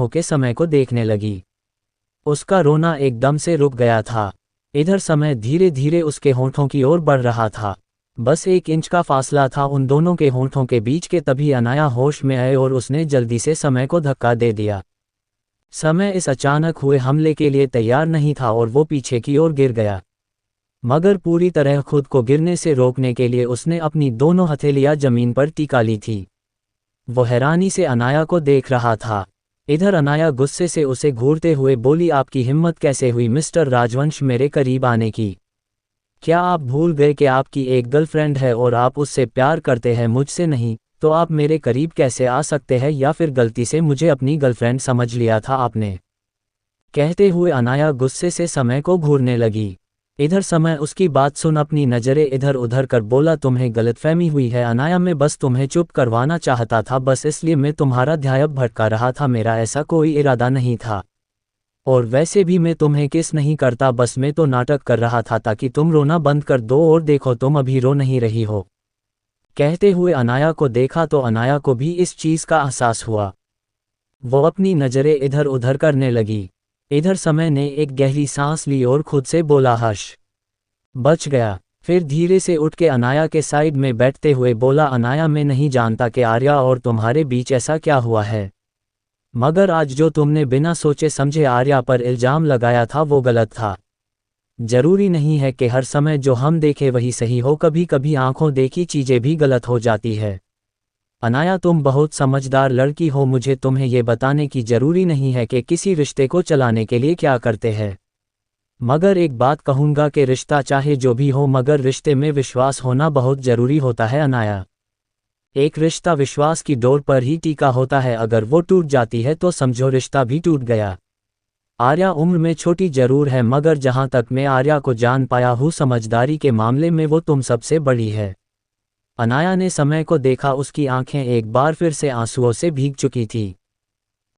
होके समय को देखने लगी। उसका रोना एकदम से रुक गया था। इधर समय धीरे धीरे उसके होंठों की ओर बढ़ रहा था। बस 1 इंच का फासला था उन दोनों के होंठों के बीच के। तभी अनाया होश में आए और उसने जल्दी से समय को धक्का दे दिया। समय इस अचानक हुए हमले के लिए तैयार नहीं था और वो पीछे की ओर गिर गया। मगर पूरी तरह खुद को गिरने से रोकने के लिए उसने अपनी दोनों हथेलियां जमीन पर टिका ली थी। वो हैरानी से अनाया को देख रहा था। इधर अनाया गुस्से से उसे घूरते हुए बोली, आपकी हिम्मत कैसे हुई मिस्टर राजवंश मेरे करीब आने की? क्या आप भूल गए कि आपकी एक गर्लफ्रेंड है और आप उससे प्यार करते हैं, मुझसे नहीं? तो आप मेरे करीब कैसे आ सकते हैं? या फिर गलती से मुझे अपनी गर्लफ्रेंड समझ लिया था आपने? कहते हुए अनाया गुस्से से समय को घूरने लगी। इधर समय उसकी बात सुन अपनी नज़रें इधर उधर कर बोला, तुम्हें गलतफहमी हुई है अनाया, मैं बस तुम्हें चुप करवाना चाहता था, बस इसलिए मैं तुम्हारा ध्यान भटका रहा था, मेरा ऐसा कोई इरादा नहीं था। और वैसे भी मैं तुम्हें किस नहीं करता, बस मैं तो नाटक कर रहा था ताकि तुम रोना बंद कर दो, और देखो तुम अभी रो नहीं रही हो। कहते हुए अनाया को देखा तो अनाया को भी इस चीज़ का एहसास हुआ। वो अपनी नज़रें इधर उधर करने लगी। इधर समय ने एक गहरी सांस ली और खुद से बोला, हर्ष बच गया। फिर धीरे से उठ के अनाया के साइड में बैठते हुए बोला, अनाया मैं नहीं जानता कि आर्या और तुम्हारे बीच ऐसा क्या हुआ है, मगर आज जो तुमने बिना सोचे समझे आर्या पर इल्ज़ाम लगाया था वो गलत था। जरूरी नहीं है कि हर समय जो हम देखें वही सही हो, कभी कभी आंखों देखी चीज़ें भी गलत हो जाती है। अनाया तुम बहुत समझदार लड़की हो, मुझे तुम्हें ये बताने की ज़रूरी नहीं है कि किसी रिश्ते को चलाने के लिए क्या करते हैं, मगर एक बात कहूँगा कि रिश्ता चाहे जो भी हो मगर रिश्ते में विश्वास होना बहुत ज़रूरी होता है अनाया। एक रिश्ता विश्वास की डोर पर ही टिका होता है, अगर वो टूट जाती है तो समझो रिश्ता भी टूट गया। आर्या उम्र में छोटी जरूर है, मगर जहाँ तक मैं आर्या को जान पाया हूँ समझदारी के मामले में वो तुम सबसे बड़ी है। अनाया ने समय को देखा, उसकी आंखें एक बार फिर से आंसुओं से भीग चुकी थी।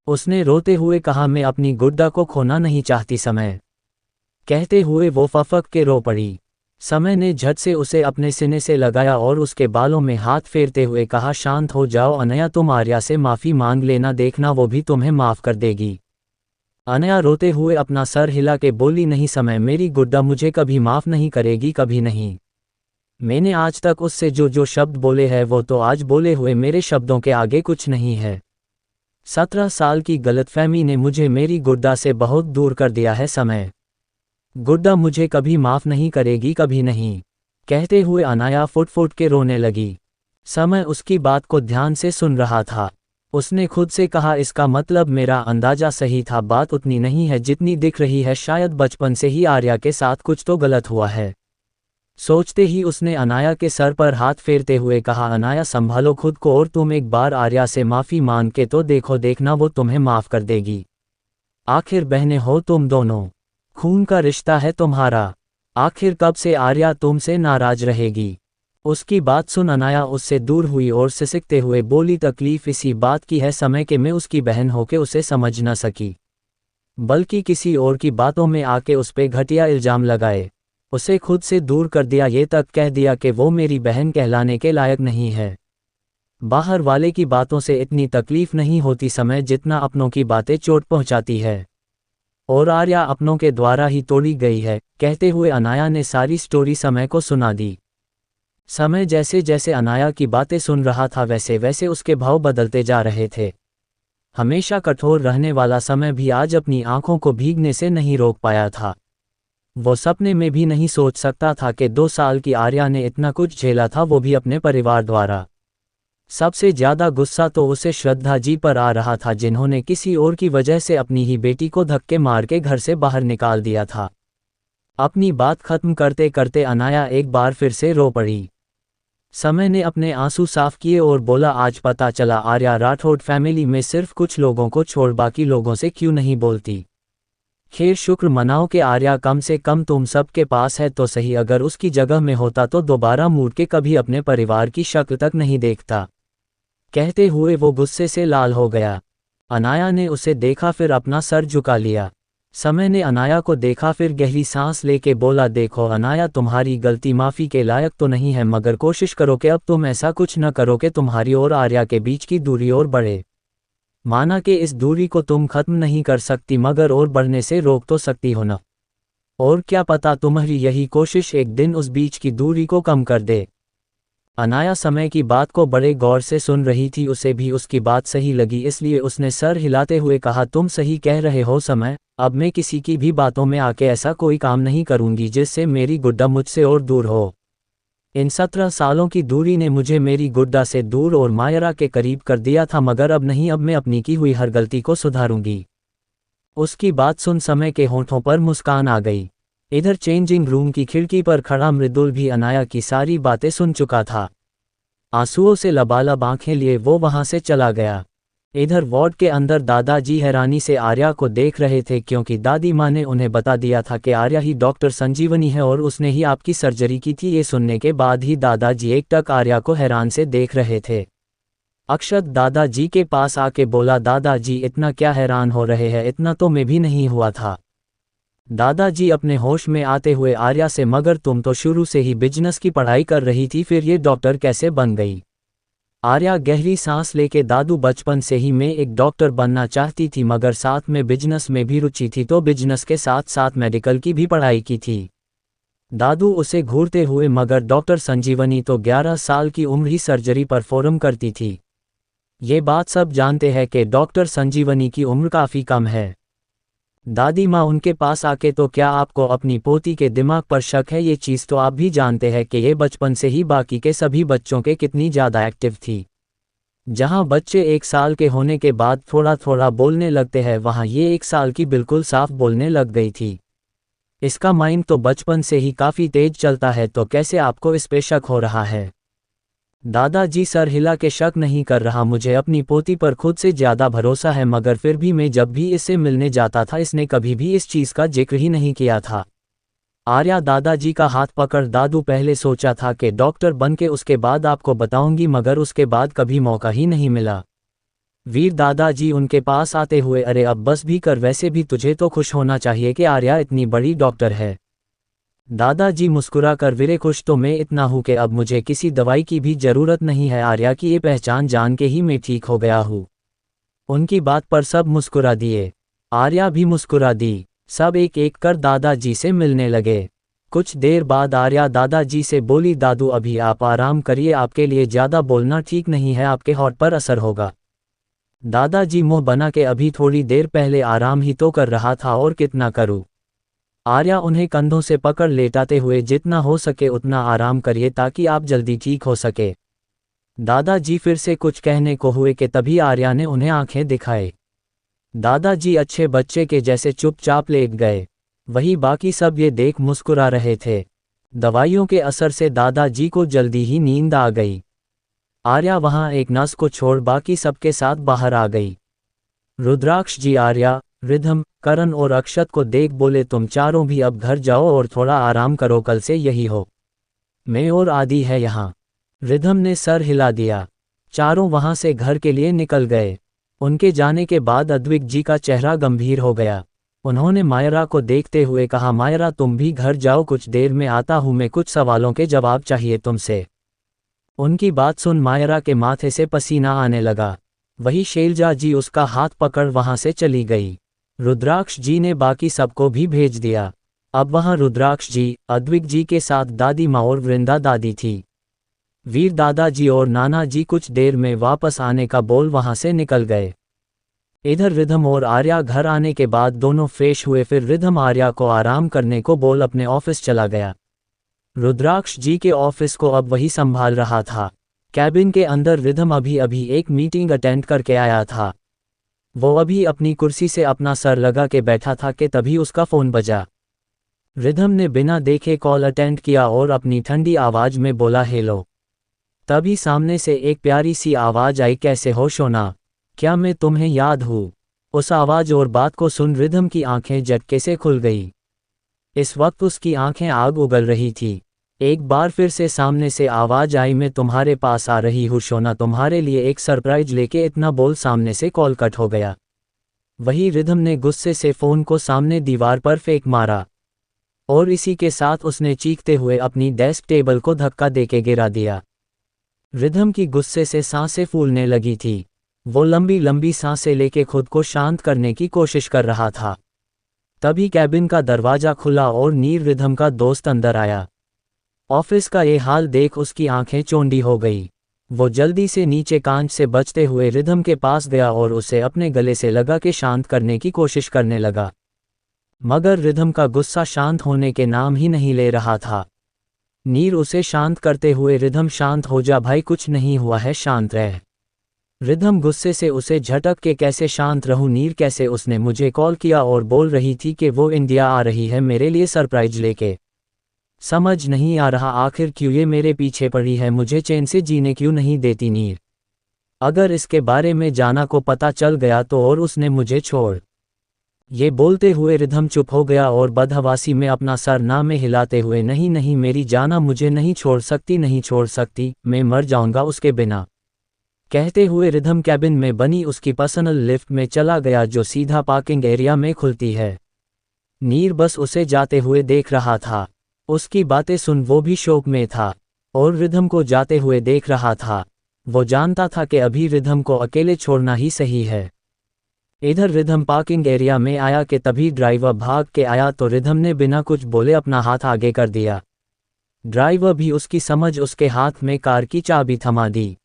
उसने रोते हुए कहा, मैं अपनी गुड्डा को खोना नहीं चाहती समय। कहते हुए वो फफक के रो पड़ी। समय ने झट से उसे अपने सीने से लगाया और उसके बालों में हाथ फेरते हुए कहा, शांत हो जाओ अनया, तुम आर्या से माफ़ी मांग लेना, देखना वो भी तुम्हें माफ़ कर देगी। अनया रोते हुए अपना सर हिला के बोली, नहीं समय, मेरी गुड्डा मुझे कभी माफ़ नहीं करेगी, कभी नहीं। मैंने आज तक उससे जो शब्द बोले हैं वो तो आज बोले हुए मेरे शब्दों के आगे कुछ नहीं है। 17 साल की गलतफहमी ने मुझे मेरी गुड्डा से बहुत दूर कर दिया है समय। गुड्डा मुझे कभी माफ़ नहीं करेगी, कभी नहीं। कहते हुए अनाया फुट फुट के रोने लगी। समय उसकी बात को ध्यान से सुन रहा था। उसने खुद से कहा, इसका मतलब मेरा अंदाजा सही था, बात उतनी नहीं है जितनी दिख रही है, शायद बचपन से ही आर्या के साथ कुछ तो गलत हुआ है। सोचते ही उसने अनाया के सर पर हाथ फेरते हुए कहा, अनाया संभालो खुद को, और तुम एक बार आर्या से माफ़ी मांग के तो देखो, देखना वो तुम्हें माफ़ कर देगी। आखिर बहनें हो तुम दोनों, खून का रिश्ता है तुम्हारा, आखिर कब से आर्या तुमसे नाराज रहेगी? उसकी बात सुन अनाया उससे दूर हुई और सिसकते हुए बोली, तकलीफ इसी बात की है समय कि मैं उसकी बहन होके उसे समझ न सकी, बल्कि किसी और की बातों में आके उस पे घटिया इल्ज़ाम लगाए, उसे खुद से दूर कर दिया, ये तक कह दिया कि वो मेरी बहन कहलाने के लायक नहीं है। बाहर वाले की बातों से इतनी तकलीफ नहीं होती समय जितना अपनों की बातें चोट पहुंचाती है, और आर्या अपनों के द्वारा ही तोड़ी गई है। कहते हुए अनाया ने सारी स्टोरी समय को सुना दी। समय जैसे जैसे अनाया की बातें सुन रहा था वैसे वैसे उसके भाव बदलते जा रहे थे। हमेशा कठोर रहने वाला समय भी आज अपनी आंखों को भीगने से नहीं रोक पाया था। वो सपने में भी नहीं सोच सकता था कि 2 साल की आर्या ने इतना कुछ झेला था, वो भी अपने परिवार द्वारा। सबसे ज़्यादा गुस्सा तो उसे श्रद्धा जी पर आ रहा था, जिन्होंने किसी और की वजह से अपनी ही बेटी को धक्के मार के घर से बाहर निकाल दिया था। अपनी बात खत्म करते करते अनाया एक बार फिर से रो पड़ी। समय ने अपने आंसू साफ किए और बोला, आज पता चला आर्या राठौड़ फैमिली में सिर्फ कुछ लोगों को छोड़ बाकी लोगों से क्यों नहीं बोलती। खैर शुक्र मनाओ कि आर्या कम से कम तुम सब के पास है तो सही, अगर उसकी जगह में होता तो दोबारा मुड़ के कभी अपने परिवार की शक्ल तक नहीं देखता। कहते हुए वो गुस्से से लाल हो गया। अनाया ने उसे देखा, फिर अपना सर झुका लिया। समय ने अनाया को देखा, फिर गहरी सांस लेके बोला, देखो अनाया, तुम्हारी गलती माफ़ी के लायक तो नहीं है, मगर कोशिश करो कि अब तुम ऐसा कुछ न करो कि तुम्हारी और आर्या के बीच की दूरी और बढ़े। माना कि इस दूरी को तुम खत्म नहीं कर सकती मगर और बढ़ने से रोक तो सकती हो ना। और क्या पता तुम्हारी यही कोशिश एक दिन उस बीच की दूरी को कम कर दे। अनाया समय की बात को बड़े गौर से सुन रही थी, उसे भी उसकी बात सही लगी, इसलिए उसने सर हिलाते हुए कहा, तुम सही कह रहे हो समय, अब मैं किसी की भी बातों में आके ऐसा कोई काम नहीं करूंगी जिससे मेरी गुड्डा मुझसे और दूर हो। इन 17 सालों की दूरी ने मुझे मेरी गुड्डा से दूर और मायरा के करीब कर दिया था, मगर अब नहीं, अब मैं अपनी की हुई हर गलती को सुधारूंगी। उसकी बात सुन समय के होंठों पर मुस्कान आ गई। इधर चेंजिंग रूम की खिड़की पर खड़ा मृदुल भी अनाया की सारी बातें सुन चुका था। आंसुओं से लबालब आंखें लिए वो वहां से चला गया। इधर वार्ड के अंदर दादाजी हैरानी से आर्या को देख रहे थे, क्योंकि दादी माँ ने उन्हें बता दिया था कि आर्या ही डॉक्टर संजीवनी है और उसने ही आपकी सर्जरी की थी। ये सुनने के बाद ही दादाजी एकटक आर्या को हैरान से देख रहे थे। अक्षत दादाजी के पास आके बोला, दादाजी इतना क्या हैरान हो रहे हैं, इतना तो मैं भी नहीं हुआ था। दादाजी अपने होश में आते हुए आर्या से, मगर तुम तो शुरू से ही बिजनेस की पढ़ाई कर रही थी, फिर ये डॉक्टर कैसे बन गई। आर्या गहरी सांस लेके, दादू बचपन से ही मैं एक डॉक्टर बनना चाहती थी, मगर साथ में बिजनेस में भी रुचि थी, तो बिजनेस के साथ साथ मेडिकल की भी पढ़ाई की थी। दादू उसे घूरते हुए, मगर डॉक्टर संजीवनी तो 11 साल की उम्र ही सर्जरी परफॉर्म करती थी। ये बात सब जानते हैं कि डॉक्टर संजीवनी की उम्र काफ़ी कम है। दादी माँ उनके पास आके, तो क्या आपको अपनी पोती के दिमाग पर शक है। ये चीज़ तो आप भी जानते हैं कि ये बचपन से ही बाकी के सभी बच्चों के कितनी ज़्यादा एक्टिव थी। जहाँ बच्चे 1 साल के होने के बाद थोड़ा थोड़ा बोलने लगते हैं, वहाँ ये 1 साल की बिल्कुल साफ बोलने लग गई थी। इसका माइंड तो बचपन से ही काफ़ी तेज चलता है, तो कैसे आपको इस पे शक हो रहा है। दादाजी सर हिला के, शक नहीं कर रहा, मुझे अपनी पोती पर खुद से ज़्यादा भरोसा है, मगर फिर भी मैं जब भी इससे मिलने जाता था इसने कभी भी इस चीज़ का जिक्र ही नहीं किया था। आर्या दादाजी का हाथ पकड़, दादू पहले सोचा था कि डॉक्टर बन के उसके बाद आपको बताऊंगी, मगर उसके बाद कभी मौका ही नहीं मिला। वीर दादाजी उनके पास आते हुए, अरे अब बस भी कर, वैसे भी तुझे तो खुश होना चाहिए कि आर्या इतनी बड़ी डॉक्टर है। दादाजी मुस्कुरा कर, वीरे खुश तो मैं इतना हूँ कि अब मुझे किसी दवाई की भी ज़रूरत नहीं है, आर्या की ये पहचान जान के ही मैं ठीक हो गया हूँ। उनकी बात पर सब मुस्कुरा दिए। आर्या भी मुस्कुरा दी। सब एक एक कर दादाजी से मिलने लगे। कुछ देर बाद आर्या दादाजी से बोली, दादू अभी आप आराम करिए, आपके लिए ज़्यादा बोलना ठीक नहीं है, आपके हॉर्ट पर असर होगा। दादाजी मुँह बना के, अभी थोड़ी देर पहले आराम ही तो कर रहा था, और कितना करूँ। आर्या उन्हें कंधों से पकड़ लेटाते हुए, जितना हो सके उतना आराम करिए ताकि आप जल्दी ठीक हो सके। दादाजी फिर से कुछ कहने को हुए कि तभी आर्या ने उन्हें आंखें दिखाए। दादाजी अच्छे बच्चे के जैसे चुपचाप लेट गए। वही बाकी सब ये देख मुस्कुरा रहे थे। दवाइयों के असर से दादाजी को जल्दी ही नींद आ गई। आर्या वहां एक नस को छोड़ बाकी सबके साथ बाहर आ गई। रुद्राक्ष जी आर्या, रिधम, करण और अक्षत को देख बोले, तुम चारों भी अब घर जाओ और थोड़ा आराम करो, कल से यही हो। मैं और आदि है यहाँ। रिधम ने सर हिला दिया। चारों वहां से घर के लिए निकल गए। उनके जाने के बाद अद्विक जी का चेहरा गंभीर हो गया। उन्होंने मायरा को देखते हुए कहा, मायरा तुम भी घर जाओ, कुछ देर में आता हूँ, मैं कुछ सवालों के जवाब चाहिए तुमसे। उनकी बात सुन मायरा के माथे से पसीना आने लगा। वही शैलजा जी उसका हाथ पकड़ वहां से चली गई। रुद्राक्ष जी ने बाकी सबको भी भेज दिया। अब वहां रुद्राक्ष जी, अद्विक जी के साथ दादी माँ और वृंदा दादी थी। वीर दादाजी और नाना जी कुछ देर में वापस आने का बोल वहां से निकल गए। इधर रिधम और आर्या घर आने के बाद दोनों फ्रेश हुए, फिर रिधम आर्या को आराम करने को बोल अपने ऑफिस चला गया। रुद्राक्ष जी के ऑफिस को अब वही संभाल रहा था। कैबिन के अंदर रिधम अभी अभी एक मीटिंग अटेंड करके आया था। वो अभी अपनी कुर्सी से अपना सर लगा के बैठा था कि तभी उसका फ़ोन बजा। रिधम ने बिना देखे कॉल अटेंड किया और अपनी ठंडी आवाज़ में बोला, हेलो। तभी सामने से एक प्यारी सी आवाज़ आई, कैसे हो शोना, क्या मैं तुम्हें याद हूँ। उस आवाज़ और बात को सुन रिधम की आंखें झटके से खुल गई। इस वक्त उसकी आंखें आग उगल रही थी। एक बार फिर से सामने से आवाज़ आई, मैं तुम्हारे पास आ रही हूँ शोना, तुम्हारे लिए एक सरप्राइज लेके। इतना बोल सामने से कॉल कट हो गया। वही रिधम ने गुस्से से फ़ोन को सामने दीवार पर फेंक मारा और इसी के साथ उसने चीखते हुए अपनी डेस्क टेबल को धक्का देके गिरा दिया। रिधम की गुस्से से सांसें फूलने लगी थी। वो लंबी लंबी सांसें लेके खुद को शांत करने की कोशिश कर रहा था। तभी कैबिन का दरवाजा खुला और नीर रिधम का दोस्त अंदर आया। ऑफिस का ये हाल देख उसकी आंखें चौंधी हो गई। वो जल्दी से नीचे कांच से बचते हुए रिधम के पास गया और उसे अपने गले से लगा के शांत करने की कोशिश करने लगा। मगर रिधम का गुस्सा शांत होने के नाम ही नहीं ले रहा था। नीर उसे शांत करते हुए, रिधम शांत हो जा भाई, कुछ नहीं हुआ है, शांत रह। रिधम गुस्से से उसे झटक के, कैसे शांत रहूं नीर, कैसे? उसने मुझे कॉल किया और बोल रही थी कि वो इंडिया आ रही है मेरे लिए सरप्राइज लेके। समझ नहीं आ रहा आखिर क्यों ये मेरे पीछे पड़ी है, मुझे चैन से जीने क्यों नहीं देती नीर। अगर इसके बारे में जाना को पता चल गया तो और उसने मुझे छोड़। ये बोलते हुए रिधम चुप हो गया और बदहवासी में अपना सर ना में हिलाते हुए, नहीं नहीं मेरी जाना, मुझे नहीं छोड़ सकती, नहीं छोड़ सकती, मैं मर जाऊंगा उसके बिना। कहते हुए रिधम कैबिन में बनी उसकी पर्सनल लिफ्ट में चला गया जो सीधा पार्किंग एरिया में खुलती है। नीर बस उसे जाते हुए देख रहा था। उसकी बातें सुन वो भी शौक में था और रिधम को जाते हुए देख रहा था। वो जानता था कि अभी रिधम को अकेले छोड़ना ही सही है। इधर रिधम पार्किंग एरिया में आया कि तभी ड्राइवर भाग के आया तो रिधम ने बिना कुछ बोले अपना हाथ आगे कर दिया। ड्राइवर भी उसकी समझ उसके हाथ में कार की चाबी थमा दी।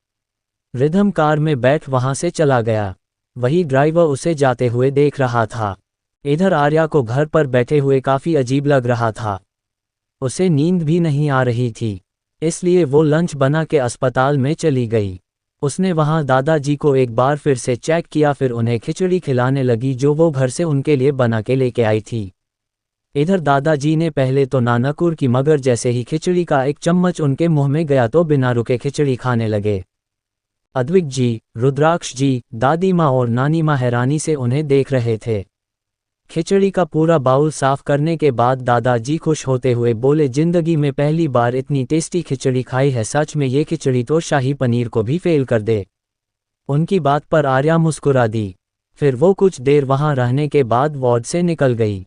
रिधम कार में बैठ वहां से चला गया। वही ड्राइवर उसे जाते हुए देख रहा था। इधर आर्या को घर पर बैठे हुए काफी अजीब लग रहा था। उसे नींद भी नहीं आ रही थी, इसलिए वो लंच बना के अस्पताल में चली गई। उसने वहां दादाजी को एक बार फिर से चेक किया, फिर उन्हें खिचड़ी खिलाने लगी जो वो घर से उनके लिए बना के लेके आई थी। इधर दादाजी ने पहले तो नानकुर की, मगर जैसे ही खिचड़ी का एक चम्मच उनके मुंह में गया तो बिना रुके खिचड़ी खाने लगे। अद्विक जी, रुद्राक्ष जी, दादी माँ और नानी माँ हैरानी से उन्हें देख रहे थे। खिचड़ी का पूरा बाउल साफ करने के बाद दादाजी खुश होते हुए बोले, जिंदगी में पहली बार इतनी टेस्टी खिचड़ी खाई है, सच में ये खिचड़ी तो शाही पनीर को भी फेल कर दे। उनकी बात पर आर्या मुस्कुरा दी। फिर वो कुछ देर वहां रहने के बाद वार्ड से निकल गई।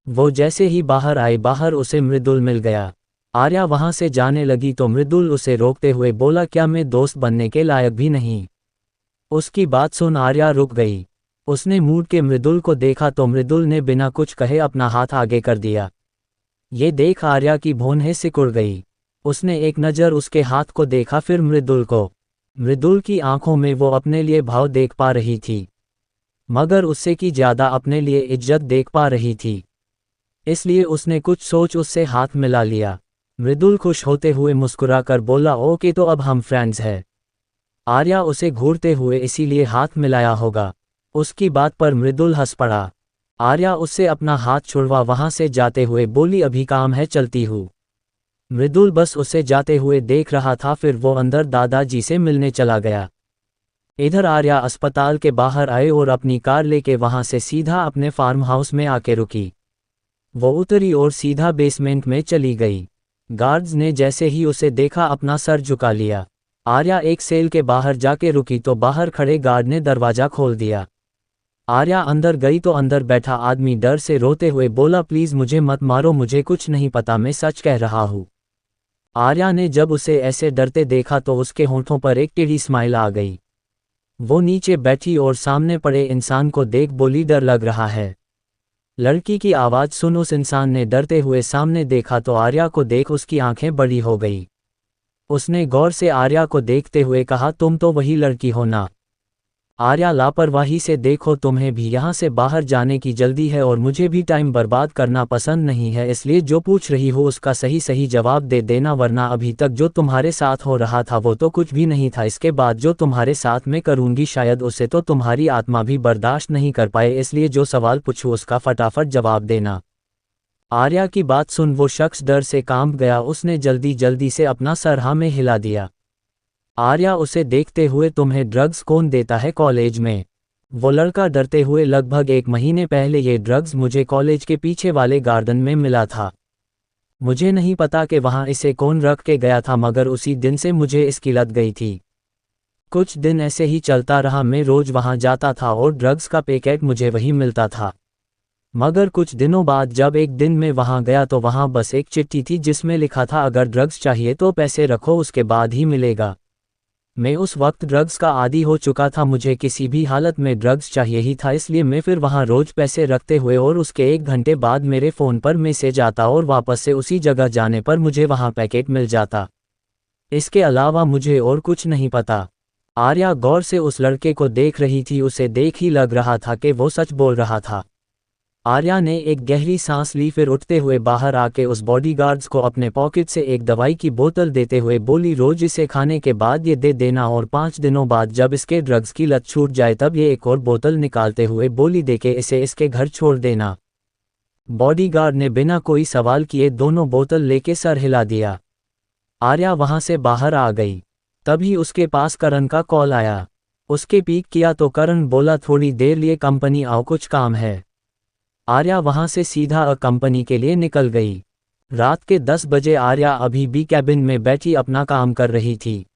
वो जैसे ही बाहर आई, बाहर उसे मृदुल मिल गया। आर्या वहां से जाने लगी तो मृदुल उसे रोकते हुए बोला, क्या मैं दोस्त बनने के लायक भी नहीं? उसकी बात सुन आर्या रुक गई। उसने मुड़ के मृदुल को देखा तो मृदुल ने बिना कुछ कहे अपना हाथ आगे कर दिया। ये देख आर्या की भौहें सिकुड़ गई। उसने एक नज़र उसके हाथ को देखा, फिर मृदुल को। मृदुल की आंखों में वो अपने लिए भाव देख पा रही थी, मगर उससे की ज्यादा अपने लिए इज्जत देख पा रही थी। इसलिए उसने कुछ सोच उससे हाथ मिला लिया। मृदुल खुश होते हुए मुस्कुरा कर बोला, ओके तो अब हम फ्रेंड्स हैं। आर्या उसे घूरते हुए, इसीलिए हाथ मिलाया होगा। उसकी बात पर मृदुल हंस पड़ा। आर्या उससे अपना हाथ छुड़वा वहां से जाते हुए बोली, अभी काम है, चलती हूँ। मृदुल बस उसे जाते हुए देख रहा था, फिर वो अंदर दादाजी से मिलने चला गया। इधर आर्या अस्पताल के बाहर आए और अपनी कार लेके वहां से सीधा अपने फार्म हाउस में आके रुकी। वो उतरी और सीधा बेसमेंट में चली गई। गार्ड्स ने जैसे ही उसे देखा अपना सर झुका लिया। आर्या एक सेल के बाहर जाके रुकी तो बाहर खड़े गार्ड ने दरवाजा खोल दिया। आर्या अंदर गई तो अंदर बैठा आदमी डर से रोते हुए बोला, प्लीज मुझे मत मारो, मुझे कुछ नहीं पता, मैं सच कह रहा हूँ। आर्या ने जब उसे ऐसे डरते देखा तो उसके होंठों पर एक टेढ़ी स्माइल आ गई। वो नीचे बैठी और सामने पड़े इंसान को देख बोली, डर लग रहा है? लड़की की आवाज़ सुन उस इंसान ने डरते हुए सामने देखा तो आर्या को देख उसकी आंखें बड़ी हो गई। उसने गौर से आर्या को देखते हुए कहा, तुम तो वही लड़की हो ना? आर्या लापरवाही से, देखो तुम्हें भी यहाँ से बाहर जाने की जल्दी है और मुझे भी टाइम बर्बाद करना पसंद नहीं है, इसलिए जो पूछ रही हो उसका सही सही जवाब दे देना, वरना अभी तक जो तुम्हारे साथ हो रहा था वो तो कुछ भी नहीं था, इसके बाद जो तुम्हारे साथ में करूँगी शायद उसे तो तुम्हारी आत्मा भी बर्दाश्त नहीं कर पाए, इसलिए जो सवाल पूछूं उसका फटाफट जवाब देना। आर्या की बात सुन वो शख्स डर से कांप गया। उसने जल्दी जल्दी से अपना सर हाँ में हिला दिया। आर्या उसे देखते हुए, तुम्हें ड्रग्स कौन देता है कॉलेज में? वो लड़का डरते हुए, लगभग 1 महीने पहले ये ड्रग्स मुझे कॉलेज के पीछे वाले गार्डन में मिला था। मुझे नहीं पता कि वहाँ इसे कौन रख के गया था, मगर उसी दिन से मुझे इसकी लत गई थी। कुछ दिन ऐसे ही चलता रहा, मैं रोज वहाँ जाता था और ड्रग्स का पैकेट मुझे वही मिलता था। मगर कुछ दिनों बाद जब एक दिन मैं वहाँ गया तो वहाँ बस एक चिट्ठी थी जिसमें लिखा था, अगर ड्रग्स चाहिए तो पैसे रखो, उसके बाद ही मिलेगा। मैं उस वक्त ड्रग्स का आदी हो चुका था, मुझे किसी भी हालत में ड्रग्स चाहिए ही था, इसलिए मैं फिर वहाँ रोज पैसे रखते हुए और उसके 1 घंटे बाद मेरे फ़ोन पर मैसेज आता और वापस से उसी जगह जाने पर मुझे वहाँ पैकेट मिल जाता। इसके अलावा मुझे और कुछ नहीं पता। आर्या गौर से उस लड़के को देख रही थी, उसे देख ही लग रहा था कि वो सच बोल रहा था। आर्या ने एक गहरी सांस ली, फिर उठते हुए बाहर आके उस बॉडीगार्ड्स को अपने पॉकेट से एक दवाई की बोतल देते हुए बोली, रोज इसे खाने के बाद ये दे देना और 5 दिनों बाद जब इसके ड्रग्स की लत छूट जाए तब ये एक और बोतल निकालते हुए बोली, देके इसे इसके घर छोड़ देना। बॉडीगार्ड ने बिना कोई सवाल किए दोनों बोतल लेके सर हिला दिया। आर्या वहां से बाहर आ गई। तभी उसके पास करण का कॉल आया। उसके पिक किया तो करण बोला, थोड़ी देर लिए कंपनी आओ, कुछ काम है। आर्या वहां से सीधा कंपनी के लिए निकल गई। रात के 10 बजे आर्या अभी भी कैबिन में बैठी अपना काम कर रही थी।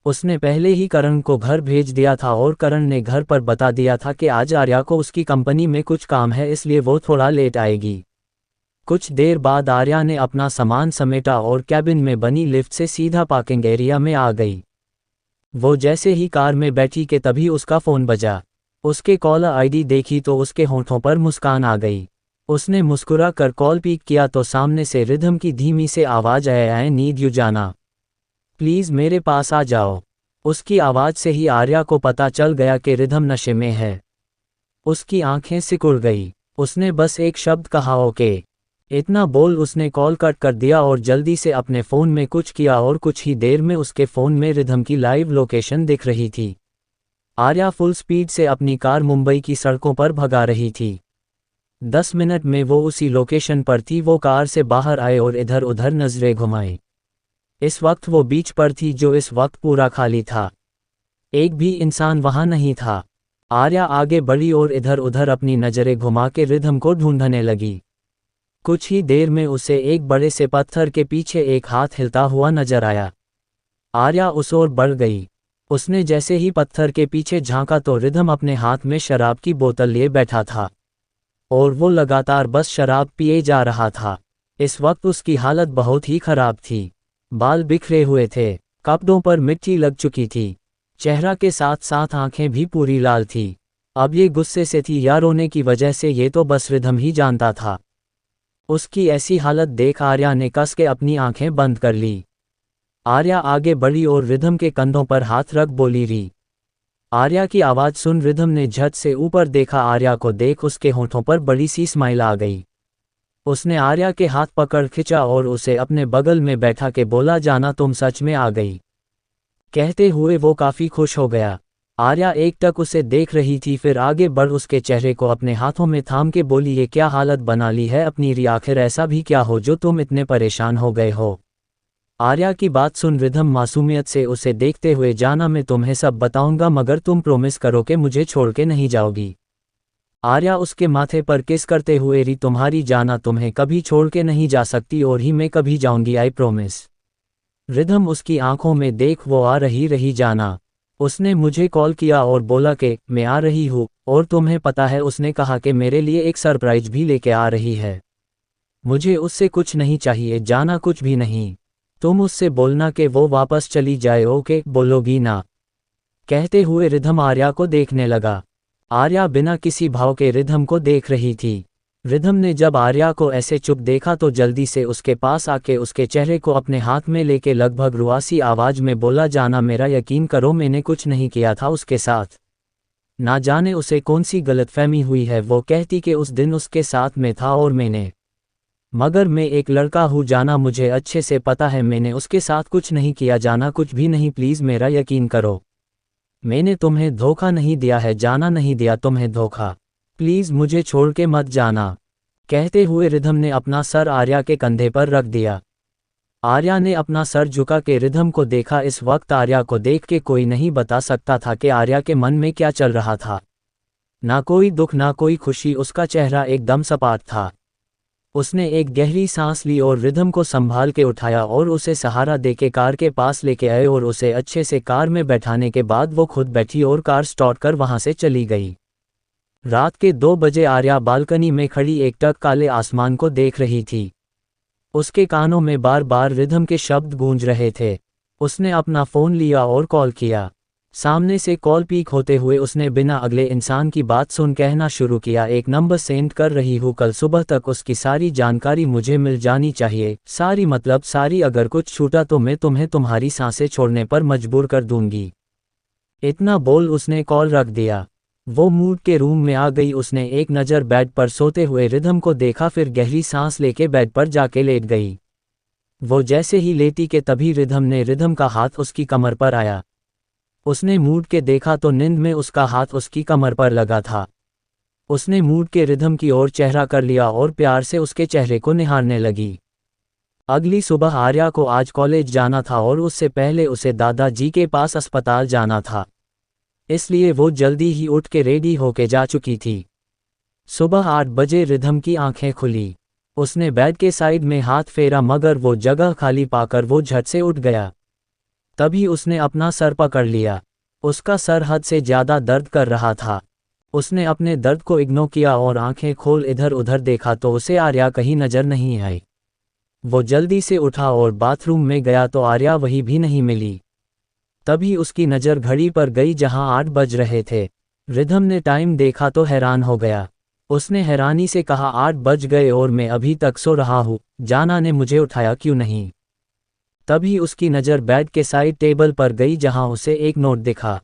उसने पहले ही करण को घर भेज दिया था और करण ने घर पर बता दिया था कि आज आर्या को उसकी कंपनी में कुछ काम है, इसलिए वो थोड़ा लेट आएगी। कुछ देर बाद आर्या ने अपना सामान समेटा और कैबिन में बनी लिफ्ट से सीधा पार्किंग एरिया में आ गई। वो जैसे ही कार में बैठी कि तभी उसका फ़ोन बजा। उसके कॉलर आईडी देखी तो उसके होंठों पर मुस्कान आ गई। उसने मुस्कुरा कर कॉल पिक किया तो सामने से रिधम की धीमी से आवाज़ आई नीड यू जाना, प्लीज़ मेरे पास आ जाओ। उसकी आवाज़ से ही आर्या को पता चल गया कि रिधम नशे में है। उसकी आंखें सिकुड़ गई। उसने बस एक शब्द कहा, ओके। इतना बोल उसने कॉल कट कर दिया और जल्दी से अपने फ़ोन में कुछ किया और कुछ ही देर में उसके फ़ोन में रिधम की लाइव लोकेशन दिख रही थी। आर्या फुल स्पीड से अपनी कार मुंबई की सड़कों पर भगा रही थी। 10 मिनट में वो उसी लोकेशन पर थी। वो कार से बाहर आए और इधर उधर नजरें घुमाई। इस वक्त वो बीच पर थी जो इस वक्त पूरा खाली था। एक भी इंसान वहां नहीं था। आर्या आगे बढ़ी और इधर उधर अपनी नजरें घुमा के रिधम को ढूंढने लगी। कुछ ही देर में उसे एक बड़े से पत्थर के पीछे एक हाथ हिलता हुआ नजर आया। आर्या उस ओर बढ़ गई। उसने जैसे ही पत्थर के पीछे झांका तो रिधम अपने हाथ में शराब की बोतल लिए बैठा था और वो लगातार बस शराब पिए जा रहा था। इस वक्त उसकी हालत बहुत ही खराब थी। बाल बिखरे हुए थे, कपड़ों पर मिट्टी लग चुकी थी, चेहरा के साथ साथ आंखें भी पूरी लाल थी। अब ये गुस्से से थी या रोने की वजह से, ये तो बस रिधम ही जानता था। उसकी ऐसी हालत देख आर्या ने कस के अपनी आंखें बंद कर ली। आर्या आगे बढ़ी और रिधम के कंधों पर हाथ रख बोली, री। आर्या की आवाज़ सुन रिधम ने झट से ऊपर देखा। आर्या को देख उसके होठों पर बड़ी सी स्माइल आ गई। उसने आर्या के हाथ पकड़ खिंचा और उसे अपने बगल में बैठा के बोला, जाना तुम सच में आ गई। कहते हुए वो काफ़ी खुश हो गया। आर्या एकटक उसे देख रही थी, फिर आगे बढ़ उसके चेहरे को अपने हाथों में थाम के बोली, ये क्या हालत बना ली है अपनी री, आखिर ऐसा भी क्या हो जो तुम इतने परेशान हो गए हो। आर्या की बात सुन रिधम मासूमियत से उसे देखते हुए, जाना मैं तुम्हें सब बताऊंगा मगर तुम प्रॉमिस करो कि मुझे छोड़ के नहीं जाओगी। आर्या उसके माथे पर किस करते हुए, री तुम्हारी जाना, तुम्हें कभी छोड़ के नहीं जा सकती और ही मैं कभी जाऊंगी, आई प्रॉमिस। रिधम उसकी आंखों में देख, वो आ रही जाना। उसने मुझे कॉल किया और बोला कि मैं आ रही हूँ, और तुम्हें पता है उसने कहा कि मेरे लिए एक सरप्राइज भी लेके आ रही है। मुझे उससे कुछ नहीं चाहिए जाना, कुछ भी नहीं। तुम उससे बोलना कि वो वापस चली जाए, ओके, बोलोगी ना। कहते हुए रिधम आर्या को देखने लगा। आर्या बिना किसी भाव के रिधम को देख रही थी। रिधम ने जब आर्या को ऐसे चुप देखा तो जल्दी से उसके पास आके उसके चेहरे को अपने हाथ में लेके लगभग रुआसी आवाज में बोला, जाना मेरा यकीन करो, मैंने कुछ नहीं किया था उसके साथ। ना जाने उसे कौन सी गलतफहमी हुई है, वो कहती कि उस दिन उसके साथ में था और मैंने, मगर मैं एक लड़का हूँ जाना, मुझे अच्छे से पता है मैंने उसके साथ कुछ नहीं किया जाना, कुछ भी नहीं, प्लीज़ मेरा यकीन करो। मैंने तुम्हें धोखा नहीं दिया है जाना, नहीं दिया तुम्हें धोखा, प्लीज़ मुझे छोड़ के मत जाना। कहते हुए रिधम ने अपना सर आर्या के कंधे पर रख दिया। आर्या ने अपना सर झुका के रिधम को देखा। इस वक्त आर्या को देख के कोई नहीं बता सकता था कि आर्या के मन में क्या चल रहा था। ना कोई दुख ना कोई खुशी, उसका चेहरा एकदम सपाट था। उसने एक गहरी सांस ली और रिधम को संभाल के उठाया और उसे सहारा देके कार के पास लेके आए और उसे अच्छे से कार में बैठाने के बाद वो खुद बैठी और कार स्टार्ट कर वहां से चली गई। रात के 2 बजे आर्या बालकनी में खड़ी एकटक काले आसमान को देख रही थी। उसके कानों में बार बार रिधम के शब्द गूंज रहे थे। उसने अपना फ़ोन लिया और कॉल किया। सामने से कॉल पिक होते हुए उसने बिना अगले इंसान की बात सुन कहना शुरू किया, एक नंबर सेंड कर रही हूँ, कल सुबह तक उसकी सारी जानकारी मुझे मिल जानी चाहिए, सारी मतलब सारी, अगर कुछ छूटा तो मैं तुम्हें तुम्हारी सांसें छोड़ने पर मजबूर कर दूंगी। इतना बोल उसने कॉल रख दिया। वो मूड के रूम में आ गई। उसने एक नज़र बेड पर सोते हुए रिधम को देखा, फिर गहरी सांस लेके बेड पर जाके लेट गई। वो जैसे ही लेटी के तभी रिधम का हाथ उसकी कमर पर आया। उसने मूड के देखा तो नींद में उसका हाथ उसकी कमर पर लगा था। उसने मूड के रिधम की ओर चेहरा कर लिया और प्यार से उसके चेहरे को निहारने लगी। अगली सुबह आर्या को आज कॉलेज जाना था और उससे पहले उसे दादाजी के पास अस्पताल जाना था, इसलिए वो जल्दी ही उठ के रेडी होके जा चुकी थी। सुबह 8 बजे रिधम की आंखें खुली। उसने बेड के साइड में हाथ फेरा मगर वो जगह खाली पाकर वो झट से उठ गया। तभी उसने अपना सर पकड़ लिया। उसका सर हद से ज़्यादा दर्द कर रहा था। उसने अपने दर्द को इग्नोर किया और आंखें खोल इधर उधर देखा तो उसे आर्या कहीं नजर नहीं आई। वो जल्दी से उठा और बाथरूम में गया तो आर्या वहीं भी नहीं मिली। तभी उसकी नज़र घड़ी पर गई जहां 8 बज रहे थे। रिधम ने टाइम देखा तो हैरान हो गया। उसने हैरानी से कहा, 8 बज गए और मैं अभी तक सो रहा हूँ, जाना ने मुझे उठाया क्यों नहीं? तभी उसकी नज़र बेड के साइड टेबल पर गई जहां उसे एक नोट दिखा।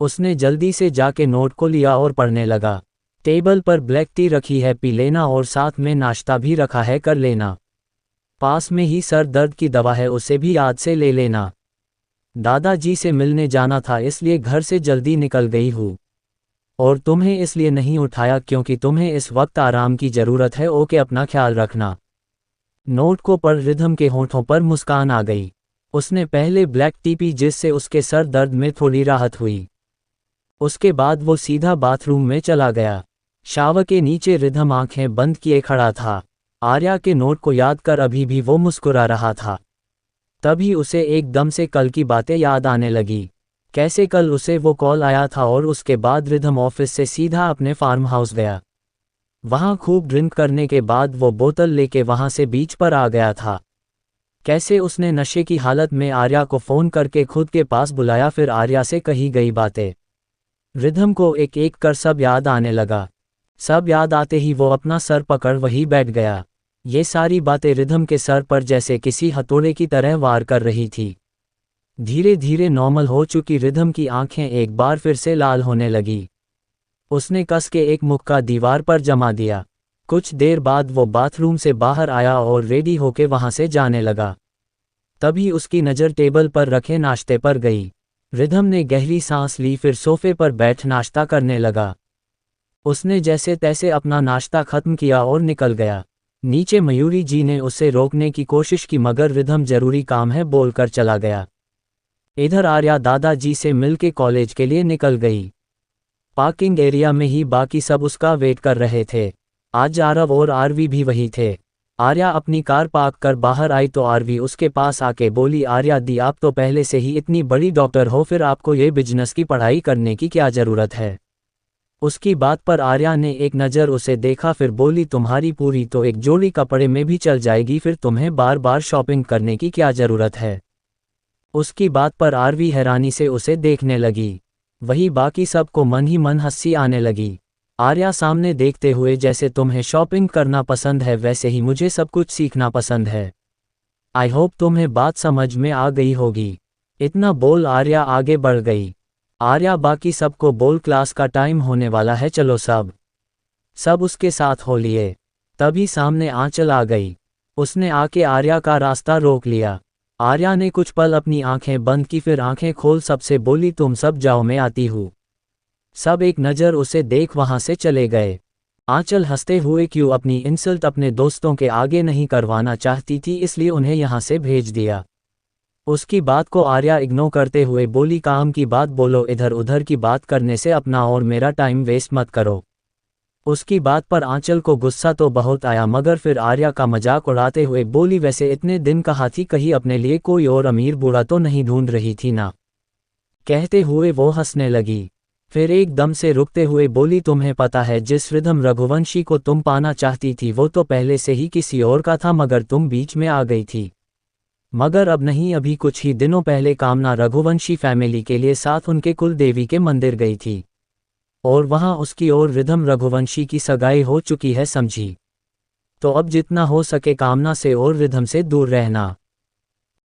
उसने जल्दी से जाके नोट को लिया और पढ़ने लगा। टेबल पर ब्लैक टी रखी है, पी लेना, और साथ में नाश्ता भी रखा है, कर लेना। पास में ही सर दर्द की दवा है, उसे भी याद से ले लेना। दादाजी से मिलने जाना था इसलिए घर से जल्दी निकल गई हूँ, और तुम्हें इसलिए नहीं उठाया क्योंकि तुम्हें इस वक्त आराम की ज़रूरत है। ओके, अपना ख्याल रखना। नोट को पढ़ रिधम के होंठों पर मुस्कान आ गई। उसने पहले ब्लैक टी पी जिससे उसके सर दर्द में थोड़ी राहत हुई। उसके बाद वो सीधा बाथरूम में चला गया। शावर के नीचे रिधम आंखें बंद किए खड़ा था। आर्या के नोट को याद कर अभी भी वो मुस्कुरा रहा था। तभी उसे एकदम से कल की बातें याद आने लगी। कैसे कल उसे वो कॉल आया था और उसके बाद रिधम ऑफिस से सीधा अपने फार्म हाउस गया। वहां खूब ड्रिंक करने के बाद वो बोतल लेके वहां से बीच पर आ गया था। कैसे उसने नशे की हालत में आर्या को फ़ोन करके खुद के पास बुलाया, फिर आर्या से कही गई बातें। रिधम को एक एक कर सब याद आने लगा। सब याद आते ही वो अपना सर पकड़ वहीं बैठ गया। ये सारी बातें रिधम के सर पर जैसे किसी हथौड़े की तरह वार कर रही थी। धीरे धीरे नॉर्मल हो चुकी रिधम की आंखें एक बार फिर से लाल होने लगी। उसने कस के एक मुक्का दीवार पर जमा दिया। कुछ देर बाद वो बाथरूम से बाहर आया और रेडी होके वहां से जाने लगा। तभी उसकी नज़र टेबल पर रखे नाश्ते पर गई। रिधम ने गहरी सांस ली, फिर सोफे पर बैठ नाश्ता करने लगा। उसने जैसे तैसे अपना नाश्ता खत्म किया और निकल गया। नीचे मयूरी जी ने उसे रोकने की कोशिश की मगर रिधम जरूरी काम है बोलकर चला गया। इधर आर्या दादाजी से मिलके कॉलेज के लिए निकल गई। पार्किंग एरिया में ही बाकी सब उसका वेट कर रहे थे। आज आरव और आरवी भी वही थे। आर्या अपनी कार पार्क कर बाहर आई तो आरवी उसके पास आके बोली, आर्या दी, आप तो पहले से ही इतनी बड़ी डॉक्टर हो, फिर आपको ये बिजनेस की पढ़ाई करने की क्या ज़रूरत है? उसकी बात पर आर्या ने एक नज़र उसे देखा, फिर बोली, तुम्हारी पूरी तो एक जोड़ी कपड़े में भी चल जाएगी, फिर तुम्हें बार बार शॉपिंग करने की क्या ज़रूरत है? उसकी बात पर आरवी हैरानी से उसे देखने लगी। वही बाकी सबको मन ही मन हंसी आने लगी। आर्या सामने देखते हुए, जैसे तुम्हें शॉपिंग करना पसंद है वैसे ही मुझे सब कुछ सीखना पसंद है। आई होप तुम्हें बात समझ में आ गई होगी। इतना बोल आर्या आगे बढ़ गई। आर्या बाकी सबको बोल, क्लास का टाइम होने वाला है, चलो सब उसके साथ हो लिए। तभी सामने आंचल आ गई। उसने आके आर्या का रास्ता रोक लिया। आर्या ने कुछ पल अपनी आंखें बंद की, फिर आंखें खोल सबसे बोली, तुम सब जाओ, मैं आती हूँ। सब एक नज़र उसे देख वहां से चले गए। आंचल हंसते हुए, क्यों अपनी इंसल्ट अपने दोस्तों के आगे नहीं करवाना चाहती थी, इसलिए उन्हें यहाँ से भेज दिया। उसकी बात को आर्या इग्नोर करते हुए बोली, काम की बात बोलो, इधर उधर की बात करने से अपना और मेरा टाइम वेस्ट मत करो। उसकी बात पर आंचल को गुस्सा तो बहुत आया मगर फिर आर्या का मजाक उड़ाते हुए बोली, वैसे इतने दिन कहा थी, कहीं अपने लिए कोई और अमीर बूढ़ा तो नहीं ढूंढ रही थी ना? कहते हुए वो हंसने लगी। फिर एकदम से रुकते हुए बोली, तुम्हें पता है जिस रिधम रघुवंशी को तुम पाना चाहती थी वो तो पहले से ही किसी और का था, मगर तुम बीच में आ गई थी। मगर अब नहीं, अभी कुछ ही दिनों पहले कामना रघुवंशी फैमिली के लिए साथ उनके कुल देवी के मंदिर गई थी, और वहां उसकी और रिधम रघुवंशी की सगाई हो चुकी है, समझी। तो अब जितना हो सके कामना से और रिधम से दूर रहना।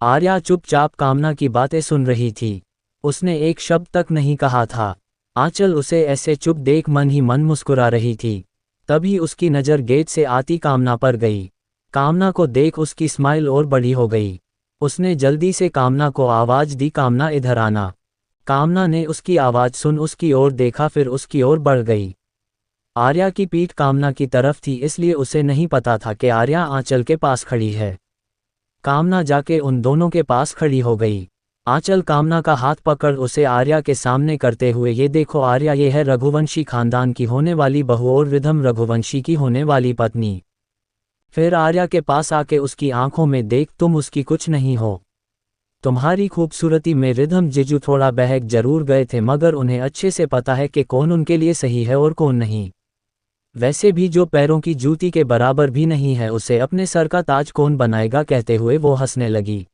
आर्या चुपचाप कामना की बातें सुन रही थी। उसने एक शब्द तक नहीं कहा था। आंचल उसे ऐसे चुप देख मन ही मन मुस्कुरा रही थी। तभी उसकी नज़र गेट से आती कामना पर गई। कामना को देख उसकी स्माइल और बड़ी हो गई। उसने जल्दी से कामना को आवाज़ दी, कामना इधर आना। कामना ने उसकी आवाज़ सुन उसकी ओर देखा, फिर उसकी ओर बढ़ गई। आर्या की पीठ कामना की तरफ थी, इसलिए उसे नहीं पता था कि आर्या आंचल के पास खड़ी है। कामना जाके उन दोनों के पास खड़ी हो गई। आंचल कामना का हाथ पकड़ उसे आर्या के सामने करते हुए, ये देखो आर्या, ये है रघुवंशी खानदान की होने वाली बहू और रिधम रघुवंशी की होने वाली पत्नी। फिर आर्या के पास आके उसकी आंखों में देख, तुम उसकी कुछ नहीं हो। तुम्हारी खूबसूरती में रिधम जीजू थोड़ा बहक जरूर गए थे, मगर उन्हें अच्छे से पता है कि कौन उनके लिए सही है और कौन नहीं। वैसे भी जो पैरों की जूती के बराबर भी नहीं है, उसे अपने सर का ताज कौन बनाएगा, कहते हुए वो हंसने लगी।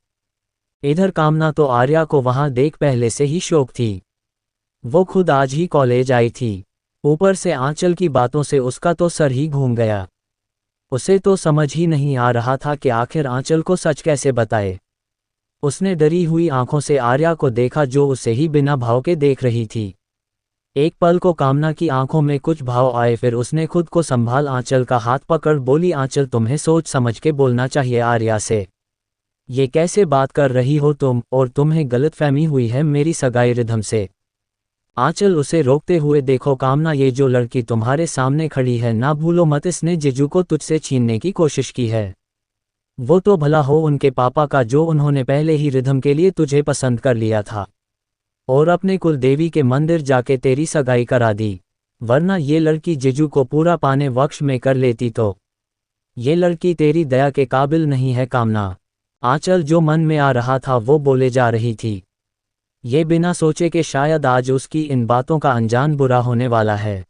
इधर कामना तो आर्या को वहां देख पहले से ही शौक थी। वो खुद आज ही कॉलेज आई थी। ऊपर से आंचल की बातों से उसका तो सर ही घूम गया। उसे तो समझ ही नहीं आ रहा था कि आखिर आंचल को सच कैसे बताए। उसने डरी हुई आंखों से आर्या को देखा, जो उसे ही बिना भाव के देख रही थी। एक पल को कामना की आंखों में कुछ भाव आए, फिर उसने खुद को संभाल आंचल का हाथ पकड़ बोली, आंचल तुम्हें सोच समझ के बोलना चाहिए आर्या से। ये कैसे बात कर रही हो तुम, और तुम्हें गलतफहमी हुई है मेरी सगाई रिधम से। आंचल उसे रोकते हुए, देखो कामना, ये जो लड़की तुम्हारे सामने खड़ी है, ना भूलो मत, इसने जीजू को तुझसे छीनने की कोशिश की है। वो तो भला हो उनके पापा का, जो उन्होंने पहले ही रिधम के लिए तुझे पसंद कर लिया था और अपने कुल देवी के मंदिर जाके तेरी सगाई करा दी। वरना ये लड़की जीजू को पूरा पाने वक्ष में कर लेती तो। ये लड़की तेरी दया के काबिल नहीं है कामना। आंचल जो मन में आ रहा था वो बोले जा रही थी, ये बिना सोचे कि शायद आज उसकी इन बातों का अंजाम बुरा होने वाला है।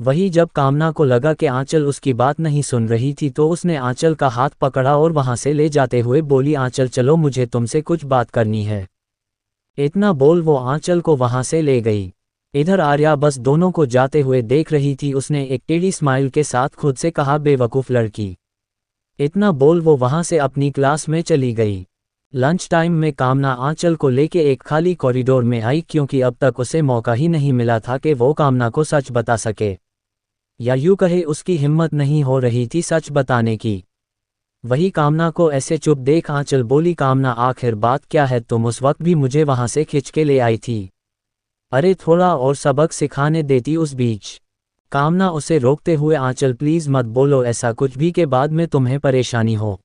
वही जब कामना को लगा कि आंचल उसकी बात नहीं सुन रही थी, तो उसने आंचल का हाथ पकड़ा और वहां से ले जाते हुए बोली, आंचल चलो, मुझे तुमसे कुछ बात करनी है। इतना बोल वो आंचल को वहां से ले गई। इधर आर्या बस दोनों को जाते हुए देख रही थी। उसने एक टेढ़ी स्माइल के साथ खुद से कहा, बेवकूफ़ लड़की। इतना बोल वो वहां से अपनी क्लास में चली गई। लंच टाइम में कामना आंचल को लेके एक खाली कॉरिडोर में आई, क्योंकि अब तक उसे मौका ही नहीं मिला था कि वो कामना को सच बता सके, या यूं कहे उसकी हिम्मत नहीं हो रही थी सच बताने की। वही कामना को ऐसे चुप देख आंचल बोली, कामना आखिर बात क्या है, तुम उस वक्त भी मुझे वहां से खिंच के ले आई थी। अरे थोड़ा और सबक सिखाने देती उस बीच। कामना उसे रोकते हुए, आंचल प्लीज मत बोलो ऐसा कुछ भी के बाद में तुम्हें परेशानी हो।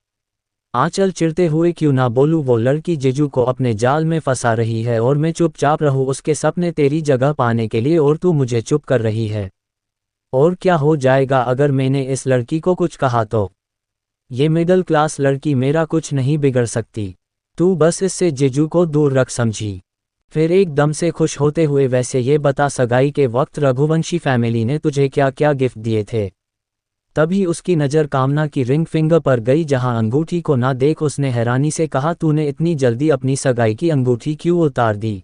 आंचल चिढ़ते हुए, क्यों ना बोलूं, वो लड़की जीजू को अपने जाल में फंसा रही है और मैं चुपचाप रहूं उसके सपने तेरी जगह पाने के लिए, और तू मुझे चुप कर रही है। और क्या हो जाएगा अगर मैंने इस लड़की को कुछ कहा तो? ये मिडिल क्लास लड़की मेरा कुछ नहीं बिगड़ सकती। तू बस इससे जीजू को दूर रख, समझी। फिर एकदम से खुश होते हुए, वैसे ये बता सगाई के वक्त रघुवंशी फैमिली ने तुझे क्या क्या गिफ्ट दिए थे? तभी उसकी नज़र कामना की रिंग फिंगर पर गई, जहां अंगूठी को ना देख उसने हैरानी से कहा, तूने इतनी जल्दी अपनी सगाई की अंगूठी क्यों उतार दी?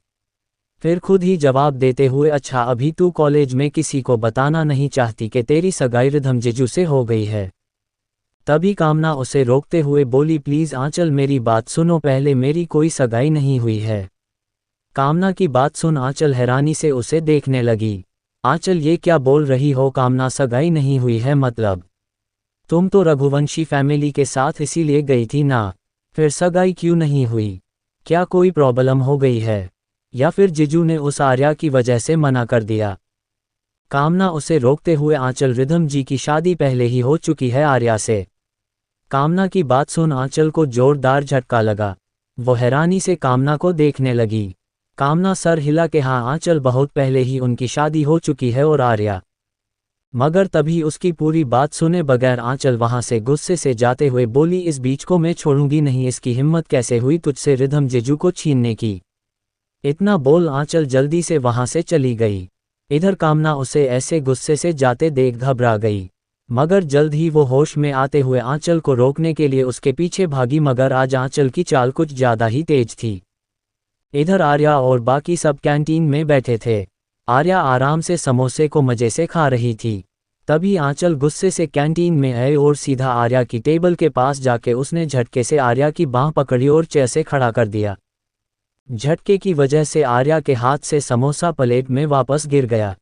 फिर खुद ही जवाब देते हुए, अच्छा अभी तू कॉलेज में किसी को बताना नहीं चाहती कि तेरी सगाई रिधम जीजू से हो गई है? तभी कामना उसे रोकते हुए बोली, प्लीज़ आंचल मेरी बात सुनो, पहले मेरी कोई सगाई नहीं हुई है। कामना की बात सुन आंचल हैरानी से उसे देखने लगी। आंचल ये क्या बोल रही हो कामना, सगाई नहीं हुई है मतलब? तुम तो रघुवंशी फैमिली के साथ इसीलिए गई थी ना, फिर सगाई क्यों नहीं हुई? क्या कोई प्रॉब्लम हो गई है, या फिर जीजू ने उस आर्या की वजह से मना कर दिया? कामना उसे रोकते हुए, आंचल रिधम जी की शादी पहले ही हो चुकी है आर्या से। कामना की बात सुन आंचल को जोरदार झटका लगा। वो हैरानी से कामना को देखने लगी। कामना सर हिला के, हाँ आंचल, बहुत पहले ही उनकी शादी हो चुकी है और आर्या। मगर तभी उसकी पूरी बात सुने बगैर आंचल वहां से गुस्से से जाते हुए बोली, इस बीच को मैं छोड़ूंगी नहीं, इसकी हिम्मत कैसे हुई तुझसे रिधम जीजू को छीनने की? इतना बोल आंचल जल्दी से वहां से चली गई। इधर कामना उसे ऐसे गुस्से से जाते देख घबरा गई। मगर जल्द ही वो होश में आते हुए आंचल को रोकने के लिए उसके पीछे भागी, मगर आज आंचल की चाल कुछ ज्यादा ही तेज थी। इधर आर्या और बाकी सब कैंटीन में बैठे थे। आर्या आराम से समोसे को मजे से खा रही थी। तभी आंचल गुस्से से कैंटीन में आए और सीधा आर्या की टेबल के पास जाके उसने झटके से आर्या की बांह पकड़ी और चेयर से खड़ा कर दिया। झटके की वजह से आर्या के हाथ से समोसा प्लेट में वापस गिर गया।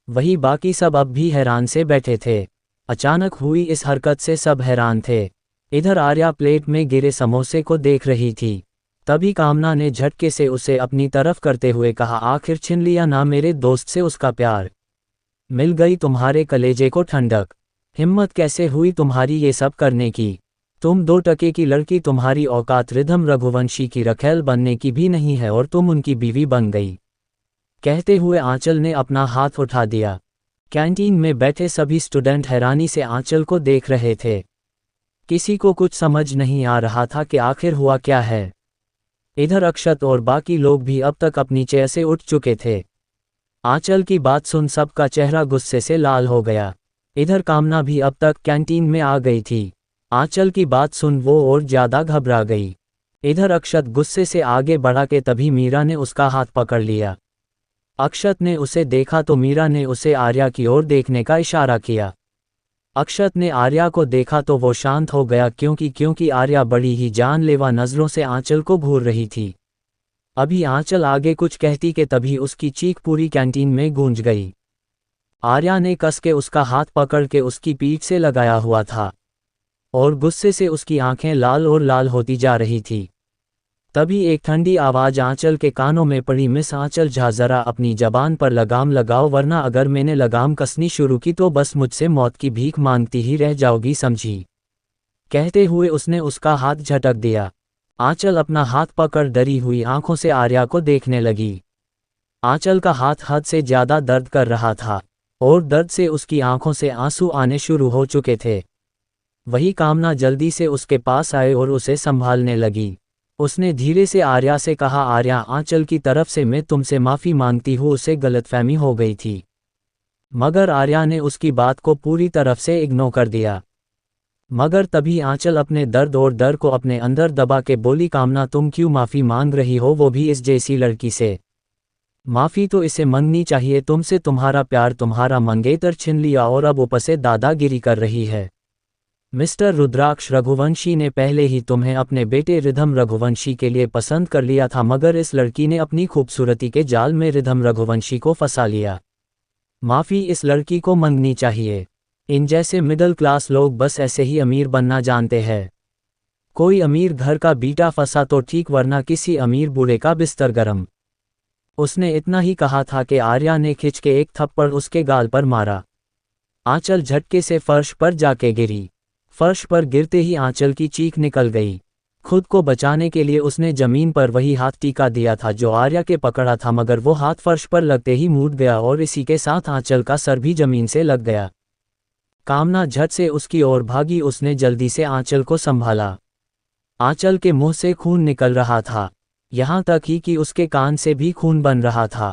वही बाकी सब अब भी हैरान से बैठे थे। अचानक हुई इस हरकत से सब हैरान थे। इधर आर्या प्लेट में गिरे समोसे को देख रही थी। तभी कामना ने झटके से उसे अपनी तरफ करते हुए कहा, आखिर छीन लिया ना मेरे दोस्त से उसका प्यार, मिल गई तुम्हारे कलेजे को ठंडक, हिम्मत कैसे हुई तुम्हारी ये सब करने की, तुम 2 टके की लड़की, तुम्हारी औकात रिधम रघुवंशी की रखेल बनने की भी नहीं है और तुम उनकी बीवी बन गई। कहते हुए आंचल ने अपना हाथ उठा दिया। कैंटीन में बैठे सभी स्टूडेंट हैरानी से आंचल को देख रहे थे। किसी को कुछ समझ नहीं आ रहा था कि आखिर हुआ क्या है। इधर अक्षत और बाकी लोग भी अब तक अपनी चेयर से उठ चुके थे। आंचल की बात सुन सबका चेहरा गुस्से से लाल हो गया। इधर कामना भी अब तक कैंटीन में आ गई थी। आंचल की बात सुन वो और ज्यादा घबरा गई। इधर अक्षत गुस्से से आगे बढ़ा के तभी मीरा ने उसका हाथ पकड़ लिया। अक्षत ने उसे देखा तो मीरा ने उसे आर्या की ओर देखने का इशारा किया। अक्षत ने आर्या को देखा तो वो शांत हो गया, क्योंकि आर्या बड़ी ही जानलेवा नजरों से आंचल को घूर रही थी। अभी आंचल आगे कुछ कहती कि तभी उसकी चीख पूरी कैंटीन में गूंज गई। आर्या ने कस के उसका हाथ पकड़ के उसकी पीठ से लगाया हुआ था और गुस्से से उसकी आंखें लाल और लाल होती जा रही थी। तभी एक ठंडी आवाज आंचल के कानों में पड़ी, मिस आंचल झा, जरा अपनी जबान पर लगाम लगाओ, वरना अगर मैंने लगाम कसनी शुरू की तो बस मुझसे मौत की भीख मांगती ही रह जाओगी, समझी। कहते हुए उसने उसका हाथ झटक दिया। आंचल अपना हाथ पकड़ डरी हुई आंखों से आर्या को देखने लगी। आंचल का हाथ हद से ज्यादा दर्द कर रहा था और दर्द से उसकी आंखों से आंसू आने शुरू हो चुके थे। वही कामना जल्दी से उसके पास आए और उसे संभालने लगी। उसने धीरे से आर्या से कहा, आर्या, आंचल की तरफ से मैं तुमसे माफ़ी मांगती हूँ, उसे गलतफहमी हो गई थी। मगर आर्या ने उसकी बात को पूरी तरफ से इग्नोर कर दिया। मगर तभी आंचल अपने दर्द और डर को अपने अंदर दबा के बोली, कामना, तुम क्यों माफ़ी मांग रही हो, वो भी इस जैसी लड़की से। माफ़ी तो इसे मांगनी चाहिए, तुमसे तुम्हारा प्यार तुम्हारा मंगेतर छीन लिया और अब ऊपर से दादागिरी कर रही है। मिस्टर रुद्राक्ष रघुवंशी ने पहले ही तुम्हें अपने बेटे रिधम रघुवंशी के लिए पसंद कर लिया था, मगर इस लड़की ने अपनी खूबसूरती के जाल में रिधम रघुवंशी को फंसा लिया। माफ़ी इस लड़की को मांगनी चाहिए। इन जैसे मिडिल क्लास लोग बस ऐसे ही अमीर बनना जानते हैं। कोई अमीर घर का बीटा फंसा तो ठीक, वरना किसी अमीर बूढ़े का बिस्तर गरम। उसने इतना ही कहा था कि आर्या ने खिंच के एक थप्पड़ उसके गाल पर मारा। आंचल झटके से फर्श पर जाके गिरी। फर्श पर गिरते ही आंचल की चीख निकल गई। खुद को बचाने के लिए उसने जमीन पर वही हाथ टीका दिया था जो आर्या के पकड़ा था, मगर वो हाथ फर्श पर लगते ही मूड गया और इसी के साथ आंचल का सर भी जमीन से लग गया। कामना झट से उसकी ओर भागी। उसने जल्दी से आंचल को संभाला। आंचल के मुंह से खून निकल रहा था, यहाँ तक ही कि उसके कान से भी खून बन रहा था।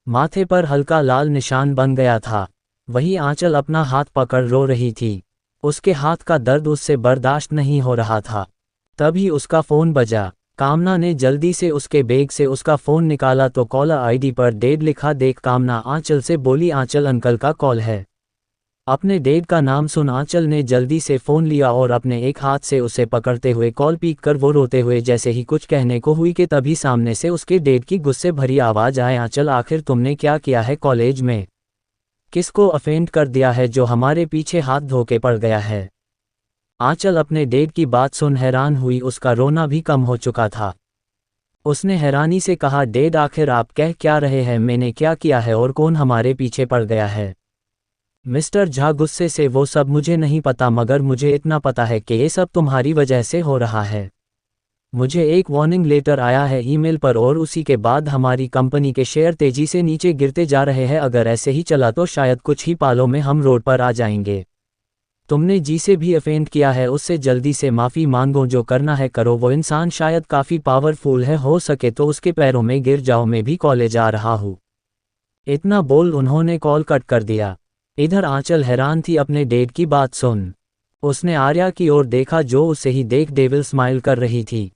माथे पर हल्का लाल निशान बन गया था। वही आंचल अपना हाथ पकड़ रो रही थी। उसके हाथ का दर्द उससे बर्दाश्त नहीं हो रहा था। तभी उसका फ़ोन बजा। कामना ने जल्दी से उसके बैग से उसका फ़ोन निकाला तो कॉलर आईडी पर डैड लिखा देख कामना आंचल से बोली, आंचल अंकल का कॉल है। अपने डैड का नाम सुन आंचल ने जल्दी से फ़ोन लिया और अपने एक हाथ से उसे पकड़ते हुए कॉल पिक कर वो रोते हुए जैसे ही कुछ कहने को हुई कि तभी सामने से उसके डैड की गुस्से भरी आवाज़ आए, आंचल आखिर तुमने क्या किया है कॉलेज में? किसको अफेंड कर दिया है जो हमारे पीछे हाथ धो के पड़ गया है? आंचल अपने डैड की बात सुन हैरान हुई। उसका रोना भी कम हो चुका था। उसने हैरानी से कहा, डैड आखिर आप कह क्या रहे हैं? मैंने क्या किया है और कौन हमारे पीछे पड़ गया है? मिस्टर झा गुस्से से, वो सब मुझे नहीं पता, मगर मुझे इतना पता है कि ये सब तुम्हारी वजह से हो रहा है। मुझे एक वार्निंग लेटर आया है ईमेल पर और उसी के बाद हमारी कंपनी के शेयर तेजी से नीचे गिरते जा रहे हैं। अगर ऐसे ही चला तो शायद कुछ ही पालों में हम रोड पर आ जाएंगे। तुमने जिसे भी अफेंड किया है उससे जल्दी से माफ़ी मांगो, जो करना है करो। वो इंसान शायद काफ़ी पावरफुल है, हो सके तो उसके पैरों में गिर जाओ। मैं भी कॉलेज आ रहा हूँ। इतना बोल उन्होंने कॉल कट कर दिया। इधर आंचल हैरान थी अपने डेट की बात सुन। उसने आर्या की ओर देखा जो उसे ही देख डेविल स्माइल कर रही थी।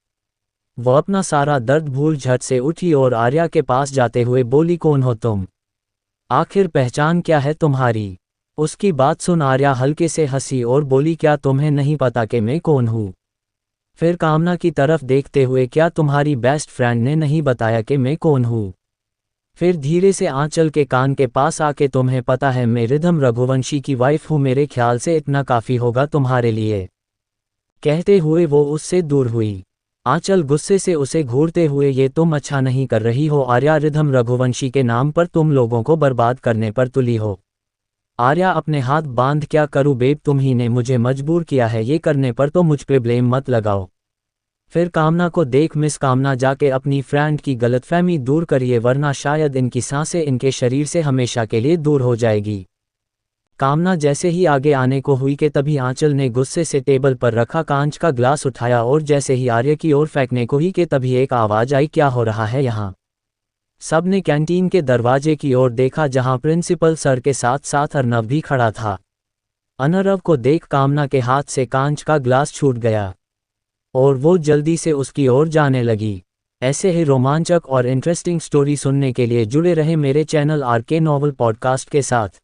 वो अपना सारा दर्द भूल झट से उठी और आर्या के पास जाते हुए बोली, कौन हो तुम? आखिर पहचान क्या है तुम्हारी? उसकी बात सुन आर्या हल्के से हंसी और बोली, क्या तुम्हें नहीं पता कि मैं कौन हूँ? फिर कामना की तरफ देखते हुए, क्या तुम्हारी बेस्ट फ्रेंड ने नहीं बताया कि मैं कौन हूँ? फिर धीरे से आंचल के कान के पास आके, तुम्हें पता है मैं रिधम रघुवंशी की वाइफ हूँ, मेरे ख्याल से इतना काफ़ी होगा तुम्हारे लिए। कहते हुए वो उससे दूर हुई। आंचल गुस्से से उसे घूरते हुए, ये तुम अच्छा नहीं कर रही हो आर्या, रिधम रघुवंशी के नाम पर तुम लोगों को बर्बाद करने पर तुली हो। आर्या अपने हाथ बांध, क्या करूं बेब, तुम ही ने मुझे मजबूर किया है ये करने पर, तो मुझ पे ब्लेम मत लगाओ। फिर कामना को देख, मिस कामना जाके अपनी फ्रेंड की गलतफहमी दूर करिए वरना शायद इनकी सांसें इनके शरीर से हमेशा के लिए दूर हो जाएगी। कामना जैसे ही आगे आने को हुई कि तभी आंचल ने गुस्से से टेबल पर रखा कांच का ग्लास उठाया और जैसे ही आर्या की ओर फेंकने को ही कि तभी एक आवाज़ आई, क्या हो रहा है यहाँ? सब ने कैंटीन के दरवाजे की ओर देखा जहां प्रिंसिपल सर के साथ साथ अर्नव भी खड़ा था। अनरव को देख कामना के हाथ से कांच का ग्लास छूट गया और वो जल्दी से उसकी ओर जाने लगी। ऐसे ही रोमांचक और इंटरेस्टिंग स्टोरी सुनने के लिए जुड़े रहे मेरे चैनल आरके नॉवल पॉडकास्ट के साथ।